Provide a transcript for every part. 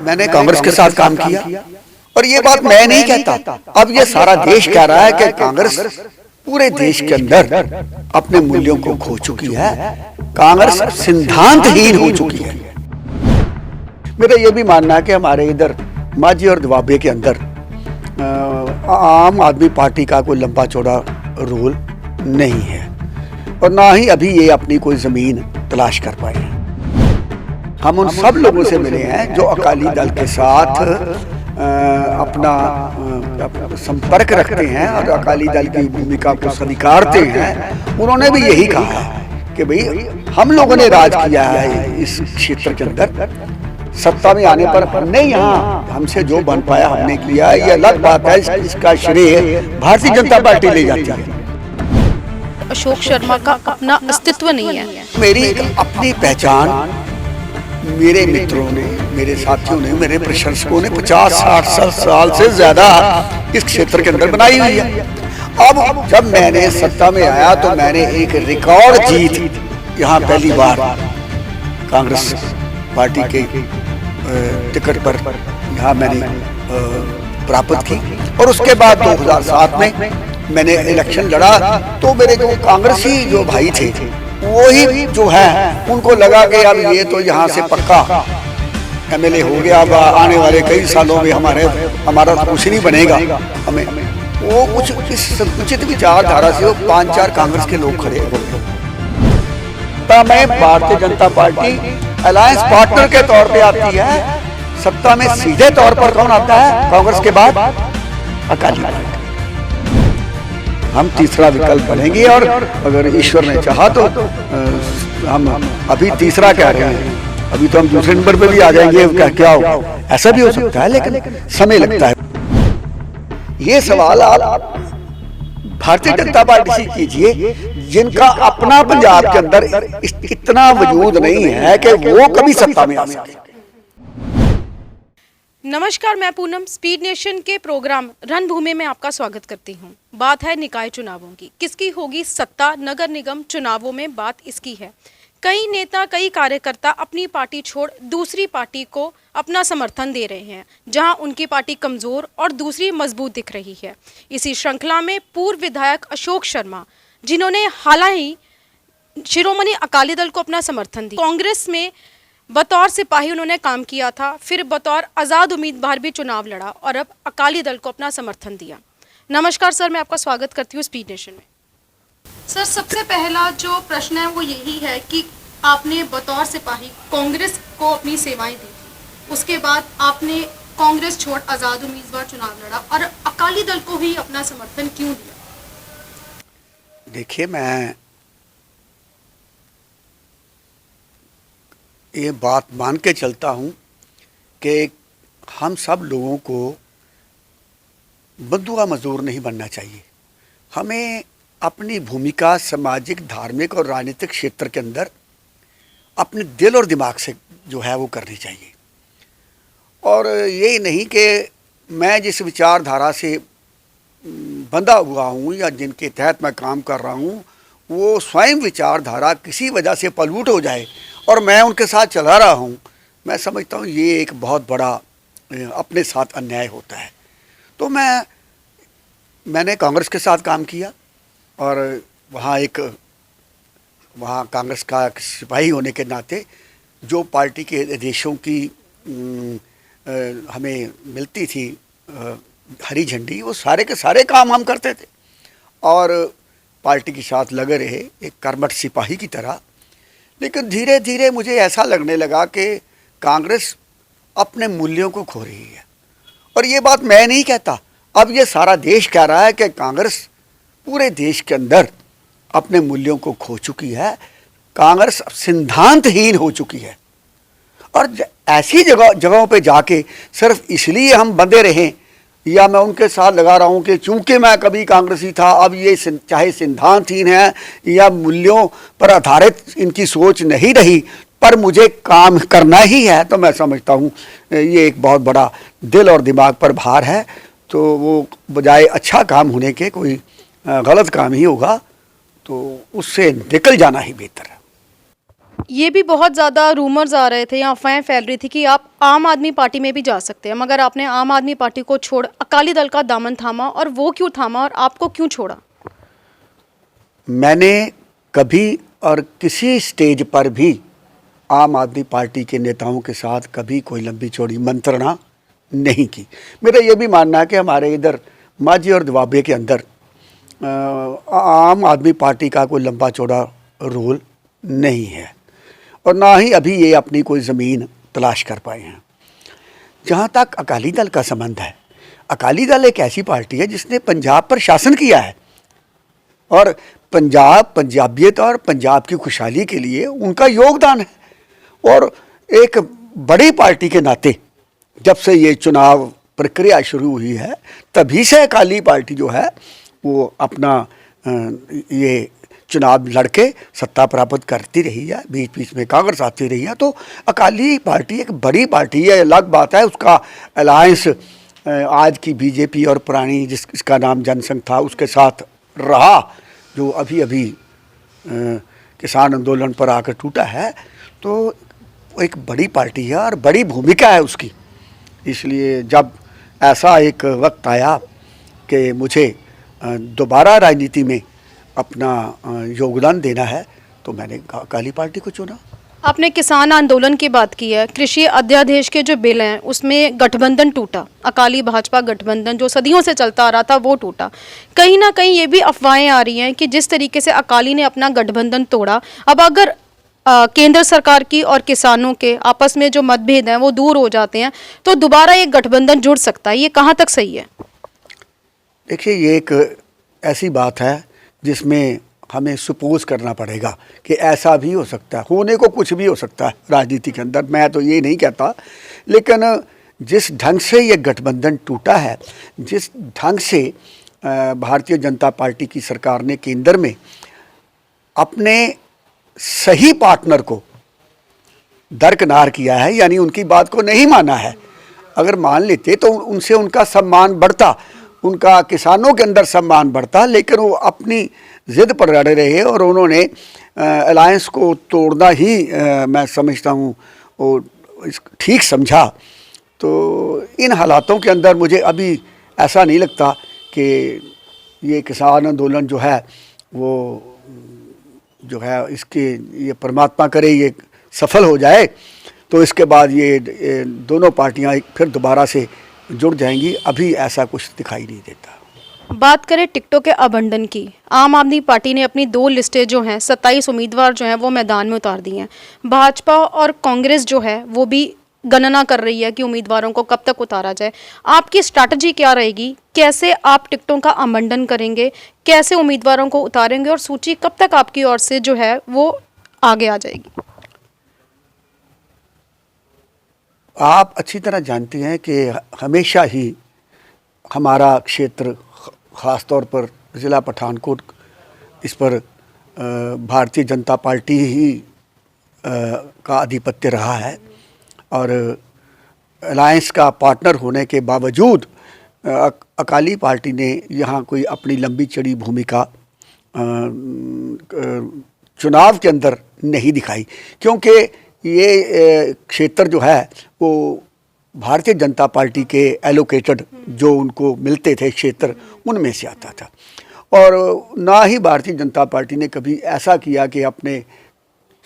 मैंने कांग्रेस के साथ काम किया और ये बात मैं नहीं कहता, अब ये सारा देश कह रहा है कि कांग्रेस पूरे देश के अंदर अपने मूल्यों को खो चुकी है, कांग्रेस सिद्धांतहीन हो चुकी है। मेरा ये भी मानना है कि हमारे इधर माझी और दुआबे के अंदर आम आदमी पार्टी का कोई लंबा चौड़ा रोल नहीं है और ना ही अभी ये अपनी कोई जमीन तलाश कर पाए हैं। हम उन सब लोगों से मिले हैं जो अकाली दल के साथ अपना संपर्क रखते हैं और अकाली दल की भूमिका को स्वीकारते हैं। उन्होंने भी यही कहा है कि भाई हम लोगों ने राज किया है इस क्षेत्र के अंदर, सत्ता में आने पर हमने यहाँ हमसे जो बन पाया हमने किया। ये अलग बात है, इसका श्रेय भारतीय जनता पार्टी ले जाती है। अशोक शर्मा का अपना अस्तित्व नहीं है। मेरी अपनी पहचान मेरे मित्रों ने, मेरे साथियों ने, मेरे प्रशंसकों ने 50-60 साल से ज्यादा इस क्षेत्र के अंदर बनाई हुई है। अब जब मैंने सत्ता में आया तो मैंने एक रिकॉर्ड जीत यहाँ पहली बार कांग्रेस पार्टी के टिकट पर यहाँ मैंने प्राप्त की और उसके बाद 2007 में मैंने इलेक्शन लड़ा तो मेरे जो कांग्रेसी जो भाई थे वही जो है उनको लगा कि अब ये तो यहाँ से पक्का एमएलए हो गया, अब आने वाले कई सालों में हमारा कुछ नहीं बनेगा। हमें वो कुछ इस संकुचित विचारधारा से वो 5-4 कांग्रेस के लोग खड़े हो गए। मैं Bharatiya Janata party alliance partner के तौर पे आती है, सत्ता में सीधे तौर पर कौन आता है कांग्रेस के बाद? अकाली दल। हम तीसरा विकल्प बनेंगे और अगर ईश्वर ने चाहा तो हम अभी तीसरा कह रहे हैं, अभी तो हम दूसरे नंबर पे भी आ जाएंगे, क्या हो ऐसा भी हो सकता है, लेकिन समय लगता है। ये सवाल आप भारतीय जनता पार्टी से कीजिए जिनका अपना पंजाब के अंदर इतना वजूद नहीं है कि वो कभी सत्ता में आ सके। नमस्कार, मैं पूनम स्पीड नेशन के प्रोग्राम रणभूमि में आपका स्वागत करती हूं। बात है निकाय चुनावों की, किसकी होगी सत्ता नगर निगम चुनावों में, बात इसकी है। कई नेता कई कार्यकर्ता अपनी पार्टी छोड़ दूसरी पार्टी को अपना समर्थन दे रहे हैं, जहां उनकी पार्टी कमजोर और दूसरी मजबूत दिख रही है। इसी श्रृंखला में पूर्व विधायक अशोक शर्मा, जिन्होंने हालांकि शिरोमणि अकाली दल को अपना समर्थन दिया, कांग्रेस में बतौर सिपाही उन्होंने काम किया था, फिर बतौर आज़ाद उम्मीदवार भी चुनाव लड़ा और अब अकाली दल को अपना समर्थन दिया। नमस्कार सर, मैं आपका स्वागत करती हूँ स्पीड नेशन में। सर, सबसे पहला जो प्रश्न है वो यही है कि आपने बतौर सिपाही कांग्रेस को अपनी सेवाएं दी थी, उसके बाद आपने कांग्रेस छोड़ आज़ाद उम्मीदवार चुनाव लड़ा और अकाली दल को ही अपना समर्थन क्यों दिया? देखिए, मैं ये बात मान के चलता हूँ कि हम सब लोगों को बंधुआ मजदूर नहीं बनना चाहिए। हमें अपनी भूमिका सामाजिक, धार्मिक और राजनीतिक क्षेत्र के अंदर अपने दिल और दिमाग से जो है वो करनी चाहिए और ये नहीं कि मैं जिस विचारधारा से बंधा हुआ हूँ या जिनके तहत मैं काम कर रहा हूँ वो स्वयं विचारधारा किसी वजह से पलूट हो जाए और मैं उनके साथ चला रहा हूँ। मैं समझता हूँ ये एक बहुत बड़ा अपने साथ अन्याय होता है। तो मैंने कांग्रेस के साथ काम किया और वहाँ कांग्रेस का सिपाही होने के नाते जो पार्टी के आदेशों की हमें मिलती थी हरी झंडी, वो सारे के सारे काम हम करते थे और पार्टी के साथ लगे रहे एक कर्मठ सिपाही की तरह। लेकिन धीरे धीरे मुझे ऐसा लगने लगा कि कांग्रेस अपने मूल्यों को खो रही है और ये बात मैं नहीं कहता, अब ये सारा देश कह रहा है कि कांग्रेस पूरे देश के अंदर अपने मूल्यों को खो चुकी है, कांग्रेस सिद्धांतहीन हो चुकी है। और ऐसी जगहों पे जाके सिर्फ इसलिए हम बंधे रहें या मैं उनके साथ लगा रहा हूँ कि चूंकि मैं कभी कांग्रेसी था, अब ये चाहे सिद्धांतहीन है या मूल्यों पर आधारित इनकी सोच नहीं रही, पर मुझे काम करना ही है, तो मैं समझता हूँ ये एक बहुत बड़ा दिल और दिमाग पर भार है। तो वो बजाय अच्छा काम होने के कोई गलत काम ही होगा, तो उससे निकल जाना ही बेहतर है। ये भी बहुत ज़्यादा रूमर्स आ रहे थे या अफवाहें फैल रही थी कि आप आम आदमी पार्टी में भी जा सकते हैं, मगर आपने आम आदमी पार्टी को छोड़ अकाली दल का दामन थामा, और वो क्यों थामा और आपको क्यों छोड़ा? मैंने कभी और किसी स्टेज पर भी आम आदमी पार्टी के नेताओं के साथ कभी कोई लंबी चौड़ी मंत्रणा नहीं की। मेरा ये भी मानना है कि हमारे इधर माझी और दुआबे के अंदर आम आदमी पार्टी का कोई लंबा चौड़ा रोल नहीं है, और ना ही अभी ये अपनी कोई ज़मीन तलाश कर पाए हैं। जहाँ तक अकाली दल का संबंध है, अकाली दल एक ऐसी पार्टी है जिसने पंजाब पर शासन किया है, और पंजाबियत और पंजाब की खुशहाली के लिए उनका योगदान है। और एक बड़ी पार्टी के नाते जब से ये चुनाव प्रक्रिया शुरू हुई है, तभी से अकाली पार्टी जो है वो अपना ये चुनाव लड़के सत्ता प्राप्त करती रही है, बीच बीच में कांग्रेस आती रही है। तो अकाली पार्टी एक बड़ी पार्टी है। अलग बात है उसका अलायंस आज की बीजेपी और पुरानी जिसका नाम जनसंघ था उसके साथ रहा, जो अभी अभी किसान आंदोलन पर आकर टूटा है। तो एक बड़ी पार्टी है और बड़ी भूमिका है उसकी। इसलिए जब ऐसा एक वक्त आया कि मुझे दोबारा राजनीति में अपना योगदान देना है, तो मैंने अकाली पार्टी को चुना। आपने किसान आंदोलन की बात की है, कृषि अध्यादेश के जो बिल हैं उसमें गठबंधन टूटा, अकाली भाजपा गठबंधन जो सदियों से चलता आ रहा था वो टूटा। कहीं ना कहीं ये भी अफवाहें आ रही हैं कि जिस तरीके से अकाली ने अपना गठबंधन तोड़ा, अब अगर केंद्र सरकार की और किसानों के आपस में जो मतभेद हैं वो दूर हो जाते हैं तो दोबारा एक गठबंधन जुड़ सकता है, ये कहाँ तक सही है? देखिए, ये एक ऐसी बात है जिसमें हमें सपोज करना पड़ेगा कि ऐसा भी हो सकता है, होने को कुछ भी हो सकता है राजनीति के अंदर, मैं तो ये नहीं कहता। लेकिन जिस ढंग से ये गठबंधन टूटा है, जिस ढंग से भारतीय जनता पार्टी की सरकार ने केंद्र में अपने सही पार्टनर को दरकिनार किया है, यानी उनकी बात को नहीं माना है। अगर मान लेते तो उनसे उनका सम्मान बढ़ता, उनका किसानों के अंदर सम्मान बढ़ता, लेकिन वो अपनी ज़िद पर अड़े रहे और उन्होंने अलायंस को तोड़ना ही मैं समझता हूँ वो ठीक समझा। तो इन हालातों के अंदर मुझे अभी ऐसा नहीं लगता कि ये किसान आंदोलन जो है वो जो है इसके ये परमात्मा करे ये सफल हो जाए, तो इसके बाद ये दोनों पार्टियां फिर दोबारा से जुड़ जाएंगी। अभी ऐसा कुछ दिखाई नहीं देता। बात करें टिकटों के आवंटन की, आम आदमी पार्टी ने अपनी 2 लिस्टें जो हैं 27 उम्मीदवार जो हैं वो मैदान में उतार दी हैं। भाजपा और कांग्रेस जो है वो भी गणना कर रही है कि उम्मीदवारों को कब तक उतारा जाए। आपकी स्ट्रैटेजी क्या रहेगी? कैसे आप टिकटों का आवंटन करेंगे, कैसे उम्मीदवारों को उतारेंगे और सूची कब तक आपकी ओर से जो है वो आगे आ जाएगी? आप अच्छी तरह जानती हैं कि हमेशा ही हमारा क्षेत्र, ख़ास तौर पर ज़िला पठानकोट, इस पर भारतीय जनता पार्टी ही का आधिपत्य रहा है, और अलायंस का पार्टनर होने के बावजूद अकाली पार्टी ने यहाँ कोई अपनी लंबी चढ़ी भूमिका चुनाव के अंदर नहीं दिखाई, क्योंकि ये क्षेत्र जो है वो भारतीय जनता पार्टी के एलोकेटेड जो उनको मिलते थे क्षेत्र, उनमें से आता था। और ना ही भारतीय जनता पार्टी ने कभी ऐसा किया कि अपने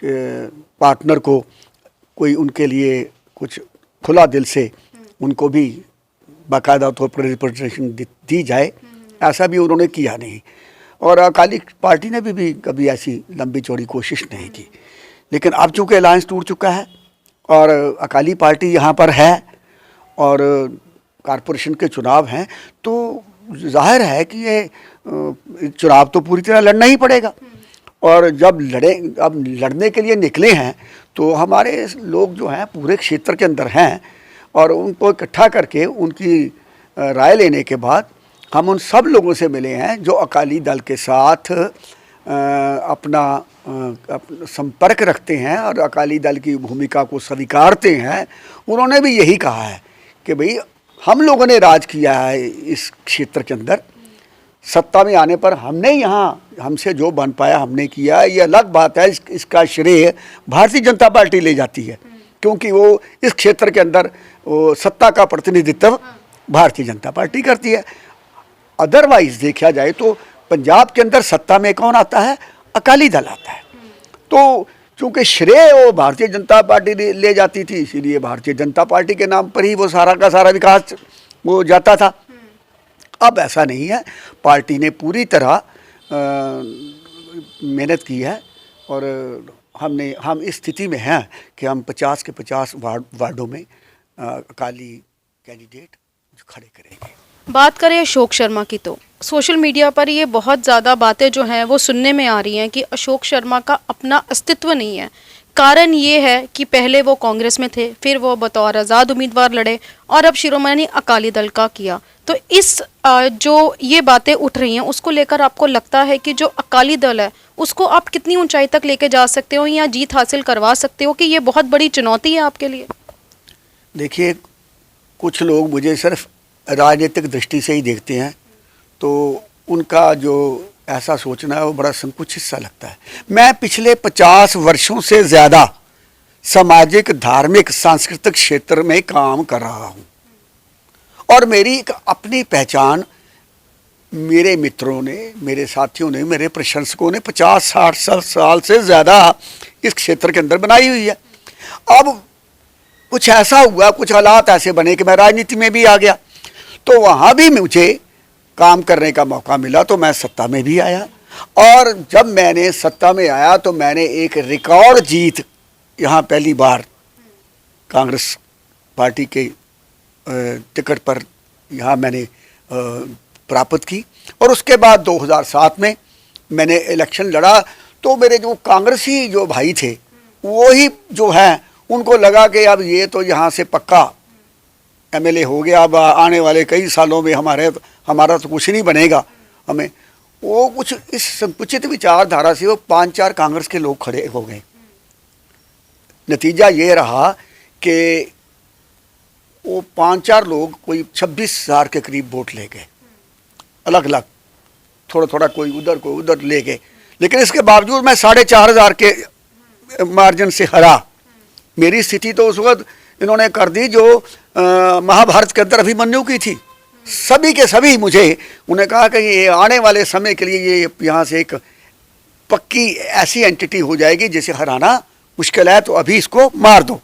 पार्टनर को कोई उनके लिए कुछ खुला दिल से उनको भी बाकायदा तौर पर रिप्रेजेंटेशन दी जाए, ऐसा भी उन्होंने किया नहीं। और अकाली पार्टी ने भी कभी ऐसी लंबी चौड़ी कोशिश नहीं की। लेकिन अब चूँकि अलायंस टूट चुका है और अकाली पार्टी यहाँ पर है और कॉरपोरेशन के चुनाव हैं, तो जाहिर है कि ये चुनाव तो पूरी तरह लड़ना ही पड़ेगा। और जब अब लड़ने के लिए निकले हैं तो हमारे लोग जो हैं पूरे क्षेत्र के अंदर हैं, और उनको इकट्ठा करके उनकी राय लेने के बाद हम उन सब लोगों से मिले हैं जो अकाली दल के साथ अपना संपर्क रखते हैं और अकाली दल की भूमिका को स्वीकारते हैं। उन्होंने भी यही कहा है कि भाई हम लोगों ने राज किया है इस क्षेत्र के अंदर, सत्ता में आने पर हमने यहाँ हमसे जो बन पाया हमने किया, ये अलग बात है। इसका श्रेय भारतीय जनता पार्टी ले जाती है, क्योंकि वो इस क्षेत्र के अंदर वो सत्ता का प्रतिनिधित्व भारतीय जनता पार्टी करती है। अदरवाइज देखा जाए तो पंजाब के अंदर सत्ता में कौन आता है? अकाली दल आता है। तो चूंकि श्रेय वो भारतीय जनता पार्टी ले जाती थी, इसीलिए भारतीय जनता पार्टी के नाम पर ही वो सारा का सारा विकास वो जाता था। अब ऐसा नहीं है, पार्टी ने पूरी तरह मेहनत की है और हम इस स्थिति में हैं कि हम 50 के 50 वार्डों में अकाली कैंडिडेट खड़े करेंगे। बात करें अशोक शर्मा की, तो सोशल मीडिया पर ये बहुत ज़्यादा बातें जो हैं वो सुनने में आ रही हैं कि अशोक शर्मा का अपना अस्तित्व नहीं है। कारण ये है कि पहले वो कांग्रेस में थे, फिर वो बतौर आज़ाद उम्मीदवार लड़े और अब शिरोमणि अकाली दल का किया। तो इस जो ये बातें उठ रही हैं उसको लेकर आपको लगता है कि जो अकाली दल है उसको आप कितनी ऊंचाई तक लेके जा सकते हो या जीत हासिल करवा सकते हो, कि ये बहुत बड़ी चुनौती है आपके लिए? देखिए, कुछ लोग मुझे सिर्फ राजनीतिक दृष्टि से ही देखते हैं, तो उनका जो ऐसा सोचना है वो बड़ा संकुचित सा लगता है। मैं पिछले 50 वर्षों से ज़्यादा सामाजिक, धार्मिक, सांस्कृतिक क्षेत्र में काम कर रहा हूँ और मेरी एक अपनी पहचान मेरे मित्रों ने, मेरे साथियों ने, मेरे प्रशंसकों ने 50-60 साल से ज़्यादा इस क्षेत्र के अंदर बनाई हुई है। अब कुछ ऐसा हुआ, कुछ हालात ऐसे बने कि मैं राजनीति में भी आ गया, तो वहाँ भी मुझे काम करने का मौका मिला, तो मैं सत्ता में भी आया। और जब मैंने सत्ता में आया तो मैंने एक रिकॉर्ड जीत यहाँ पहली बार कांग्रेस पार्टी के टिकट पर यहाँ मैंने प्राप्त की। और उसके बाद 2007 में मैंने इलेक्शन लड़ा, तो मेरे जो कांग्रेसी जो भाई थे वो ही जो हैं उनको लगा कि अब ये तो यहाँ से पक्का एमएलए हो गया, अब आने वाले कई सालों में हमारा तो कुछ नहीं बनेगा हमें। वो कुछ इस संकुचित विचारधारा से वो 5-4 कांग्रेस के लोग खड़े हो गए। नतीजा ये रहा कि वो 5-4 लोग कोई 26,000 के करीब वोट ले गए, अलग अलग, थोड़ा थोड़ा कोई उधर ले गए। लेकिन इसके बावजूद मैं 4,500 के मार्जिन से हरा। मेरी स्थिति तो उस वक्त इन्होंने कर दी जो महाभारत के अंदर अभिमन्यु की थी। सभी के सभी मुझे उन्हें कहा कि ये आने वाले समय के लिए ये यहाँ से एक पक्की ऐसी एंटिटी हो जाएगी जिसे हराना मुश्किल है, तो अभी इसको मार दो।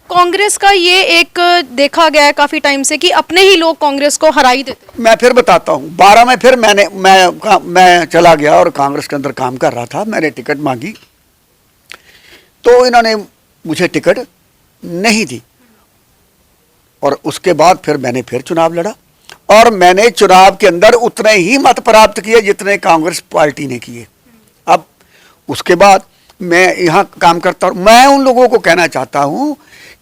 कांग्रेस का ये एक देखा गया है काफी टाइम से कि अपने ही लोग कांग्रेस को हरा ही देते। मैं फिर बताता हूँ, 12 में फिर मैं चला गया और कांग्रेस के अंदर काम कर रहा था। मैंने टिकट मांगी तो इन्होंने मुझे टिकट नहीं दी और उसके बाद फिर मैंने फिर चुनाव लड़ा और मैंने चुनाव के अंदर उतने ही मत प्राप्त किए जितने कांग्रेस पार्टी ने किए। अब उसके बाद मैं यहाँ काम करता हूँ। मैं उन लोगों को कहना चाहता हूँ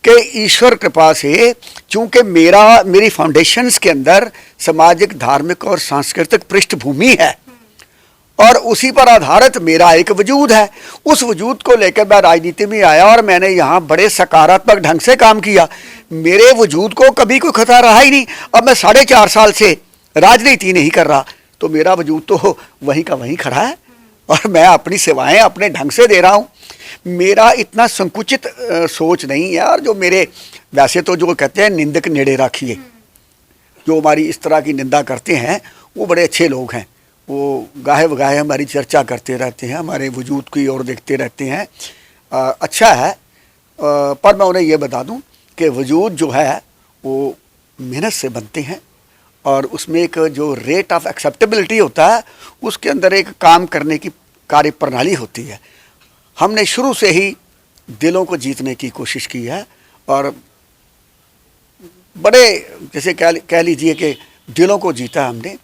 कि ईश्वर कृपा से, चूँकि मेरी फाउंडेशंस के अंदर सामाजिक, धार्मिक और सांस्कृतिक पृष्ठभूमि है और उसी पर आधारित मेरा एक वजूद है। उस वजूद को लेकर मैं राजनीति में आया और मैंने यहाँ बड़े सकारात्मक ढंग से काम किया। मेरे वजूद को कभी कोई खतरा रहा ही नहीं। अब मैं 4.5 साल से राजनीति नहीं कर रहा, तो मेरा वजूद तो वहीं का वहीं खड़ा है और मैं अपनी सेवाएं अपने ढंग से दे रहा हूँ। मेरा इतना संकुचित सोच नहीं है। और जो मेरे, वैसे तो जो कहते हैं निंदक नेड़े रखिए, जो हमारी इस तरह की निंदा करते हैं वो बड़े अच्छे लोग हैं। वो गाहे बगाहे हमारी चर्चा करते रहते हैं, हमारे वजूद की ओर देखते रहते हैं। अच्छा है, पर मैं उन्हें ये बता दूं कि वजूद जो है वो मेहनत से बनते हैं और उसमें एक जो रेट ऑफ एक्सेप्टेबिलिटी होता है उसके अंदर एक काम करने की कार्य प्रणाली होती है। हमने शुरू से ही दिलों को जीतने की कोशिश की है और बड़े, जैसे कह लीजिए कि दिलों को जीता हमने।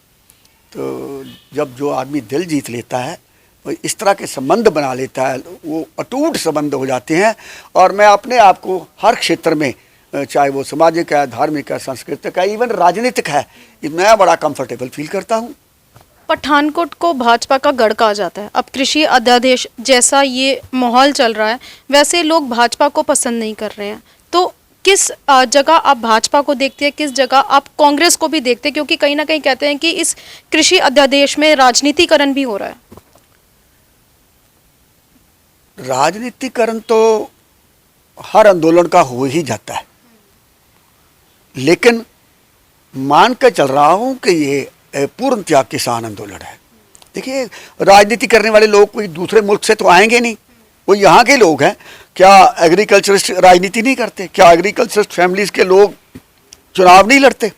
तो जब जो आदमी दिल जीत लेता है वो इस तरह के संबंध बना लेता है, वो अटूट संबंध हो जाते हैं। और मैं अपने आप को हर क्षेत्र में, चाहे वो सामाजिक है, धार्मिक है, सांस्कृतिक है, इवन राजनीतिक है, मैं बड़ा कंफर्टेबल फील करता हूँ। पठानकोट को भाजपा का गढ़ कहा जाता है। अब कृषि अध्यादेश जैसा ये माहौल चल रहा है, वैसे लोग भाजपा को पसंद नहीं कर रहे हैं। तो किस जगह आप भाजपा को देखते हैं, किस जगह आप कांग्रेस को भी देखते हैं, क्योंकि कहीं ना कहीं कहते हैं कि इस कृषि अध्यादेश में राजनीतिकरण भी हो रहा है। राजनीतिकरण तो हर आंदोलन का हो ही जाता है, लेकिन मान कर चल रहा हूं कि ये पूर्ण त्याग किसान आंदोलन है। देखिए, राजनीति करने वाले लोग कोई दूसरे मुल्क से तो आएंगे नहीं, वो यहाँ के लोग हैं। क्या एग्रीकल्चरिस्ट राजनीति नहीं करते? क्या एग्रीकल्चरिस्ट फैमिलीज के लोग चुनाव नहीं लड़ते?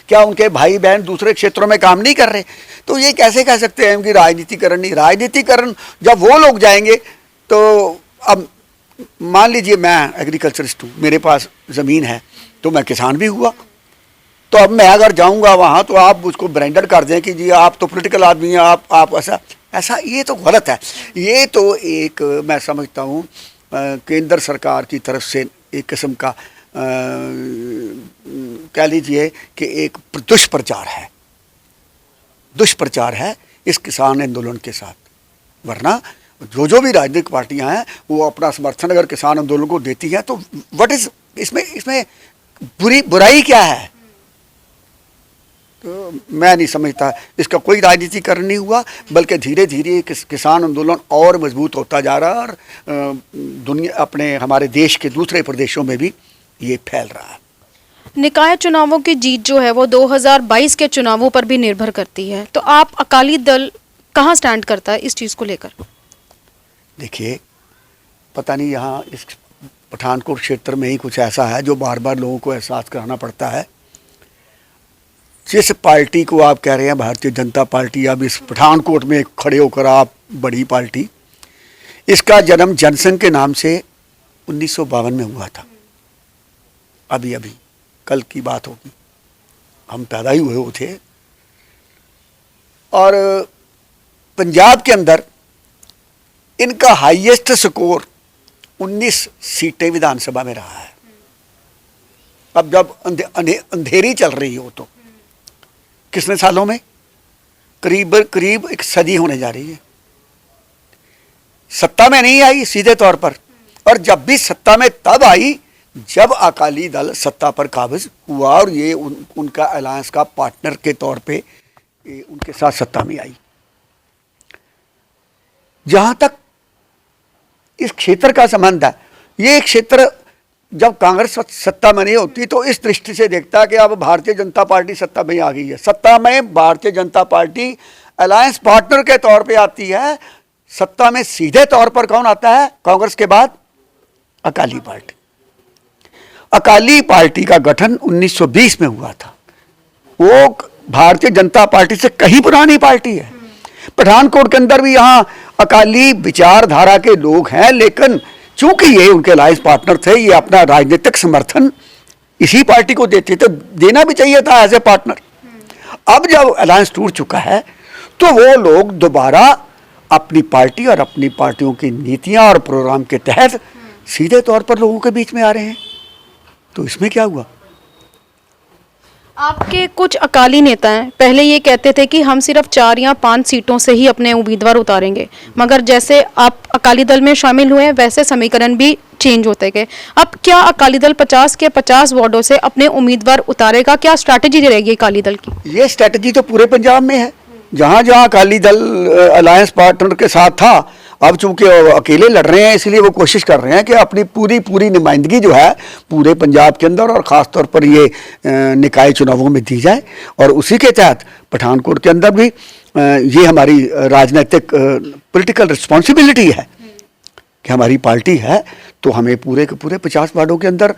क्या उनके भाई बहन दूसरे क्षेत्रों में काम नहीं कर रहे? तो ये कैसे कह सकते हैं कि राजनीतिकरण नहीं? राजनीतिकरण जब वो लोग जाएंगे तो अब मान लीजिए मैं एग्रीकल्चरिस्ट हूँ, मेरे पास ज़मीन है, तो मैं किसान भी हुआ, तो अब मैं अगर जाऊंगा वहाँ तो आप उसको ब्रांडेड कर दें कि जी आप तो पॉलिटिकल आदमी हैं, आप ऐसा ये तो गलत है। ये तो एक मैं समझता हूँ केंद्र सरकार की तरफ से एक किस्म का कह लीजिए कि एक दुष्प्रचार है इस किसान आंदोलन के साथ। वरना जो भी राजनीतिक पार्टियां हैं वो अपना समर्थन अगर किसान आंदोलन को देती हैं तो व्हाट इज इसमें बुराई क्या है? तो मैं नहीं समझता, इसका कोई राजनीतिकरण नहीं हुआ, बल्कि धीरे धीरे किसान आंदोलन और मजबूत होता जा रहा है और दुनिया अपने हमारे देश के दूसरे प्रदेशों में भी ये फैल रहा है। निकाय चुनावों की जीत जो है वो 2022 के चुनावों पर भी निर्भर करती है, तो आप अकाली दल कहाँ स्टैंड करता है इस चीज़ को लेकर? देखिए, पता नहीं यहाँ इस पठानकोट क्षेत्र में ही कुछ ऐसा है जो बार बार लोगों को एहसास कराना पड़ता है। जिस पार्टी को आप कह रहे हैं भारतीय जनता पार्टी, अब इस पठानकोट में खड़े होकर आप बड़ी पार्टी, इसका जन्म जनसंघ के नाम से 1952 में हुआ था। अभी कल की बात होगी, हम पैदा ही हुए थे। और पंजाब के अंदर इनका हाईएस्ट स्कोर 19 सीटें विधानसभा में रहा है। अब जब अंधेरी चल रही हो तो कितने सालों में करीब एक सदी होने जा रही है। सत्ता में नहीं आई सीधे तौर पर, और जब भी सत्ता में तब आई जब अकाली दल सत्ता पर काबिज हुआ और ये उनका अलायंस का पार्टनर के तौर पे उनके साथ सत्ता में आई। जहां तक इस क्षेत्र का संबंध है, ये क्षेत्र जब कांग्रेस सत्ता में नहीं होती तो इस दृष्टि से देखता है कि अब भारतीय जनता पार्टी सत्ता में आ गई है। सत्ता में Bharatiya Janata party alliance partner के तौर पे आती है। सत्ता में सीधे तौर पर कौन आता है कांग्रेस के बाद? अकाली पार्टी। अकाली पार्टी का गठन 1920 में हुआ था। वो भारतीय जनता पार्टी से कहीं पुरानी पार्टी है। पठानकोट के अंदर भी यहाँ अकाली विचारधारा के लोग हैं, लेकिन चूंकि ये उनके अलायंस पार्टनर थे, ये अपना राजनीतिक समर्थन इसी पार्टी को देते थे, देना भी चाहिए था एज ए पार्टनर। अब जब अलायंस टूट चुका है तो वो लोग दोबारा अपनी पार्टी और अपनी पार्टियों की नीतियां और प्रोग्राम के तहत सीधे तौर पर लोगों के बीच में आ रहे हैं। तो इसमें क्या हुआ? आपके कुछ अकाली नेता हैं, पहले ये कहते थे कि हम सिर्फ 4 या 5 सीटों से ही अपने उम्मीदवार उतारेंगे, मगर जैसे आप अकाली दल में शामिल हुए वैसे समीकरण भी चेंज होते गए। अब क्या अकाली दल 50 के 50 वार्डों से अपने उम्मीदवार उतारेगा? क्या स्ट्रैटेजी रहेगी अकाली दल की? ये स्ट्रैटेजी तो पूरे पंजाब में है। जहाँ जहाँ अकाली दल अलायंस पार्टनर के साथ था, अब चूंकि अकेले लड़ रहे हैं इसलिए वो कोशिश कर रहे हैं कि अपनी पूरी नुमाइंदगी जो है पूरे पंजाब के अंदर और ख़ास तौर पर ये निकाय चुनावों में दी जाए। और उसी के तहत पठानकोट के अंदर भी ये हमारी राजनीतिक पॉलिटिकल रिस्पॉन्सिबिलिटी है कि हमारी पार्टी है तो हमें पूरे के पूरे 50 वार्डों के अंदर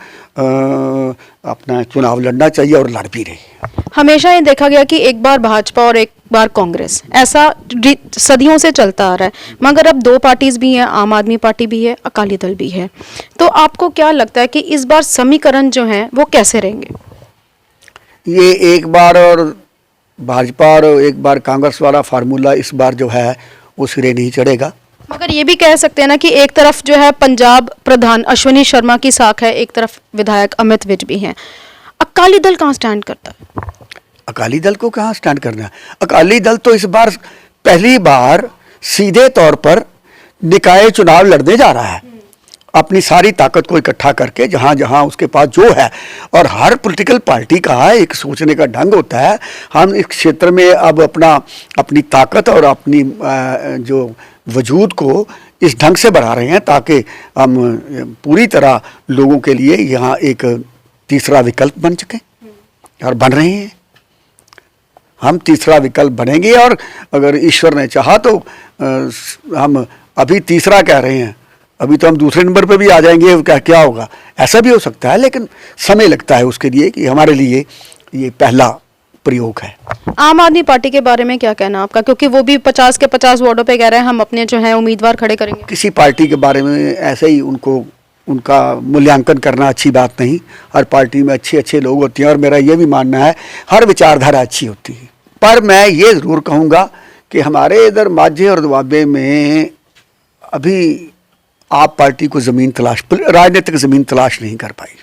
अपना चुनाव लड़ना चाहिए और लड़ भी रहे। हमेशा ये देखा गया कि एक बार भाजपा और एक बार कांग्रेस, ऐसा सदियों से चलता आ रहा है, मगर अब 2 पार्टीज भी हैं, आम आदमी पार्टी भी है, अकाली दल भी है। तो आपको क्या लगता है कि इस बार समीकरण जो हैं वो कैसे रहेंगे? ये एक बार और भाजपा और एक बार कांग्रेस वाला फार्मूला इस बार जो है वो सिरे नहीं चढ़ेगा। मगर ये भी कह सकते हैं ना कि एक तरफ जो है पंजाब प्रधान अश्विनी शर्मा की साख है, एक तरफ विधायक अमित विज भी हैं। अकाली दल कहाँ स्टैंड करता है? अकाली दल को कहाँ स्टैंड करना है? अकाली दल तो इस बार पहली बार सीधे तौर पर निकाय चुनाव लड़ने जा रहा है अपनी सारी ताकत को इकट्ठा करके जहाँ जहाँ उसके पास जो है, और हर पॉलिटिकल पार्टी का एक सोचने का ढंग होता है। हम इस क्षेत्र में अब अपनी ताकत और अपनी जो वजूद को इस ढंग से बढ़ा रहे हैं ताकि हम पूरी तरह लोगों के लिए यहाँ एक तीसरा विकल्प बन सकें, और बन रहे हैं। हम तीसरा विकल्प बनेंगे, और अगर ईश्वर ने चाहा तो हम अभी तीसरा कह रहे हैं, अभी तो हम दूसरे नंबर पे भी आ जाएंगे, क्या होगा, ऐसा भी हो सकता है, लेकिन समय लगता है उसके लिए कि हमारे लिए ये पहला प्रयोग है। आम आदमी पार्टी के बारे में क्या कहना आपका, क्योंकि वो भी 50 के 50 वार्डों पे कह रहे हैं हम अपने जो हैं उम्मीदवार खड़े करेंगे। किसी पार्टी के बारे में ऐसे ही उनका मूल्यांकन करना अच्छी बात नहीं। हर पार्टी में अच्छे लोग होते हैं, और मेरा ये भी मानना है हर विचारधारा अच्छी होती है। पर मैं ये ज़रूर कहूँगा कि हमारे इधर माझे और दुआबे में अभी आप पार्टी को राजनीतिक ज़मीन तलाश नहीं कर पाई।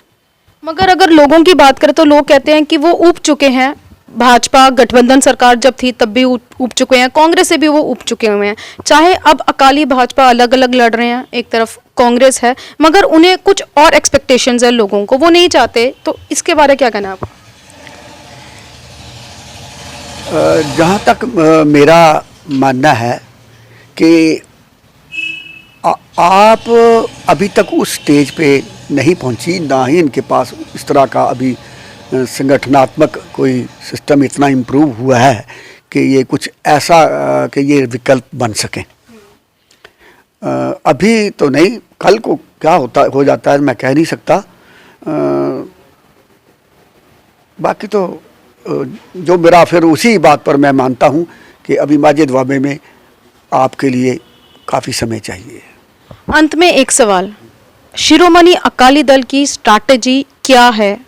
मगर अगर लोगों की बात करें तो लोग कहते हैं कि वो ऊब चुके हैं। भाजपा गठबंधन सरकार जब थी तब भी ऊब चुके हैं, कांग्रेस से भी वो ऊब चुके हुए हैं। चाहे अब अकाली भाजपा अलग अलग लड़ रहे हैं, एक तरफ कांग्रेस है, मगर उन्हें कुछ और एक्सपेक्टेशंस है लोगों को, वो नहीं चाहते। तो इसके बारे क्या कहना है आपको? जहाँ तक मेरा मानना है कि आप अभी तक उस स्टेज पे नहीं पहुंची, ना ही इनके पास इस तरह का अभी संगठनात्मक कोई सिस्टम इतना इम्प्रूव हुआ है कि ये कुछ ऐसा कि ये विकल्प बन सकें। अभी तो नहीं, कल को क्या हो जाता है मैं कह नहीं सकता। बाकी तो जो मेरा फिर उसी बात पर मैं मानता हूँ कि अभी माझे दुआबे में आपके लिए काफ़ी समय चाहिए। अंत में एक सवाल, शिरोमणि अकाली दल की स्ट्रैटेजी क्या है,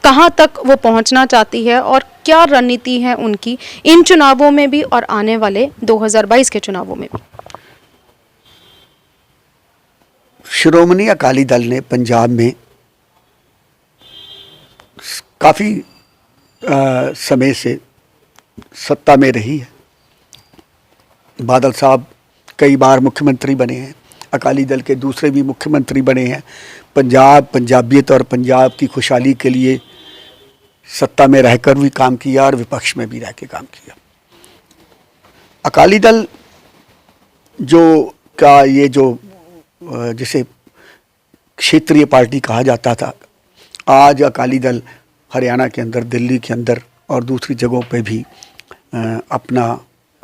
कहाँ तक वो पहुँचना चाहती है, और क्या रणनीति है उनकी इन चुनावों में भी और आने वाले 2022 के चुनावों में भी? शिरोमणि अकाली दल ने पंजाब में काफ़ी समय से सत्ता में रही है। बादल साहब कई बार मुख्यमंत्री बने हैं, अकाली दल के दूसरे भी मुख्यमंत्री बने हैं। पंजाबियत और पंजाब की खुशहाली के लिए सत्ता में रहकर भी काम किया और विपक्ष में भी रह के काम किया। अकाली दल जिसे क्षेत्रीय पार्टी कहा जाता था, आज अकाली दल हरियाणा के अंदर, दिल्ली के अंदर और दूसरी जगहों पे भी अपना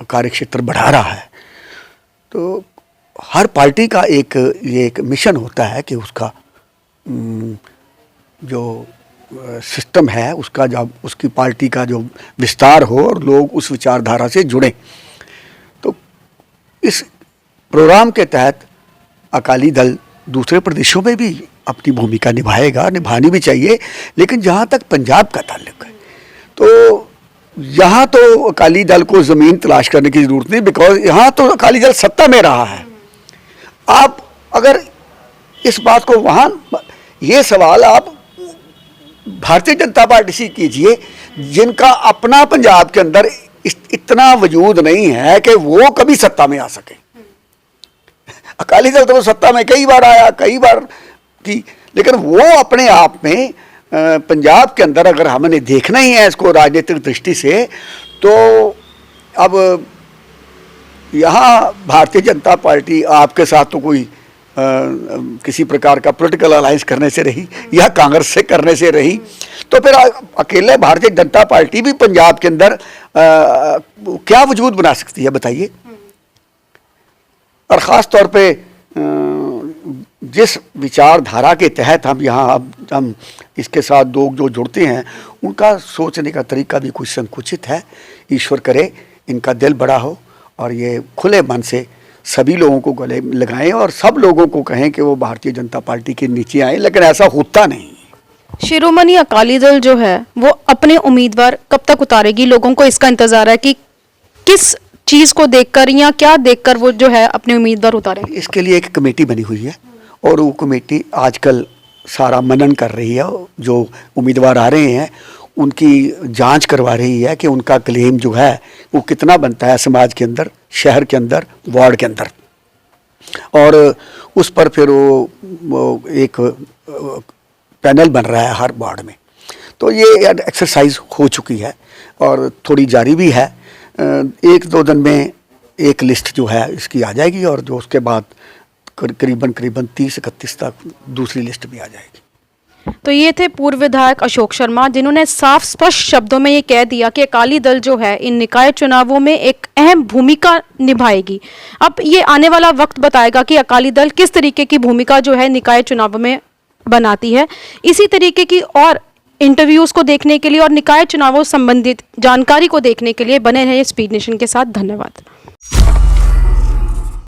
कार्यक्षेत्र बढ़ा रहा है। तो हर पार्टी का ये एक मिशन होता है कि उसका जो सिस्टम है उसका, जब उसकी पार्टी का जो विस्तार हो और लोग उस विचारधारा से जुड़ें। तो इस प्रोग्राम के तहत अकाली दल दूसरे प्रदेशों में भी अपनी भूमिका निभाएगा, निभानी भी चाहिए। लेकिन जहाँ तक पंजाब का ताल्लुक है तो यहाँ तो अकाली दल को ज़मीन तलाश करने की ज़रूरत नहीं, बिकॉज यहाँ तो अकाली दल सत्ता में रहा है। आप अगर इस बात को वहाँ, ये सवाल आप भारतीय जनता पार्टी से कीजिए जिनका अपना पंजाब के अंदर इतना वजूद नहीं है कि वो कभी सत्ता में आ सके। अकाली दल तो सत्ता में कई बार आया, कई बार की, लेकिन वो अपने आप में पंजाब के अंदर अगर हमने देखना ही है इसको राजनीतिक दृष्टि से, तो अब यहाँ भारतीय जनता पार्टी आपके साथ तो कोई किसी प्रकार का पॉलिटिकल अलायंस करने से रही या कांग्रेस से करने से रही, तो फिर अकेले भारतीय जनता पार्टी भी पंजाब के अंदर क्या वजूद बना सकती है, बताइए। और ख़ास तौर पे जिस विचारधारा के तहत हम यहाँ हम इसके साथ लोग जो जुड़ते हैं उनका सोचने का तरीका भी कुछ संकुचित है। ईश्वर करे इनका दिल बड़ा हो और ये खुले मन से सभी लोगों को गले लगाएं और सब लोगों को कहें कि वो भारतीय जनता पार्टी के नीचे आएं, लेकिन ऐसा होता नहीं। शिरोमणि अकाली दल जो है वो अपने उम्मीदवार कब तक उतारेगी? लोगों को इसका इंतजार है कि किस चीज को देखकर या क्या देखकर वो जो है अपने उम्मीदवार उतारेंगे। इसके लिए एक कमेटी बनी हुई है और वो कमेटी आजकल सारा मनन कर रही है। जो उम्मीदवार आ रहे हैं उनकी जांच करवा रही है कि उनका क्लेम जो है वो कितना बनता है समाज के अंदर, शहर के अंदर, वार्ड के अंदर। और उस पर फिर वो एक पैनल बन रहा है हर वार्ड में। तो ये एक्सरसाइज हो चुकी है और थोड़ी जारी भी है। 1-2 दिन में एक लिस्ट जो है इसकी आ जाएगी और जो उसके बाद करीबन 30-31 तक दूसरी लिस्ट भी आ जाएगी। तो ये थे पूर्व विधायक अशोक शर्मा, जिन्होंने साफ स्पष्ट शब्दों में ये कह दिया कि अकाली दल जो है इन निकाय चुनावों में एक अहम भूमिका निभाएगी। अब ये आने वाला वक्त बताएगा कि अकाली दल किस तरीके की भूमिका जो है निकाय चुनावों में बनाती है। इसी तरीके की और इंटरव्यूज़ को देखने के लिए और निकाय चुनावों संबंधित जानकारी को देखने के लिए बने रहे स्पीड नेशन के साथ। धन्यवाद।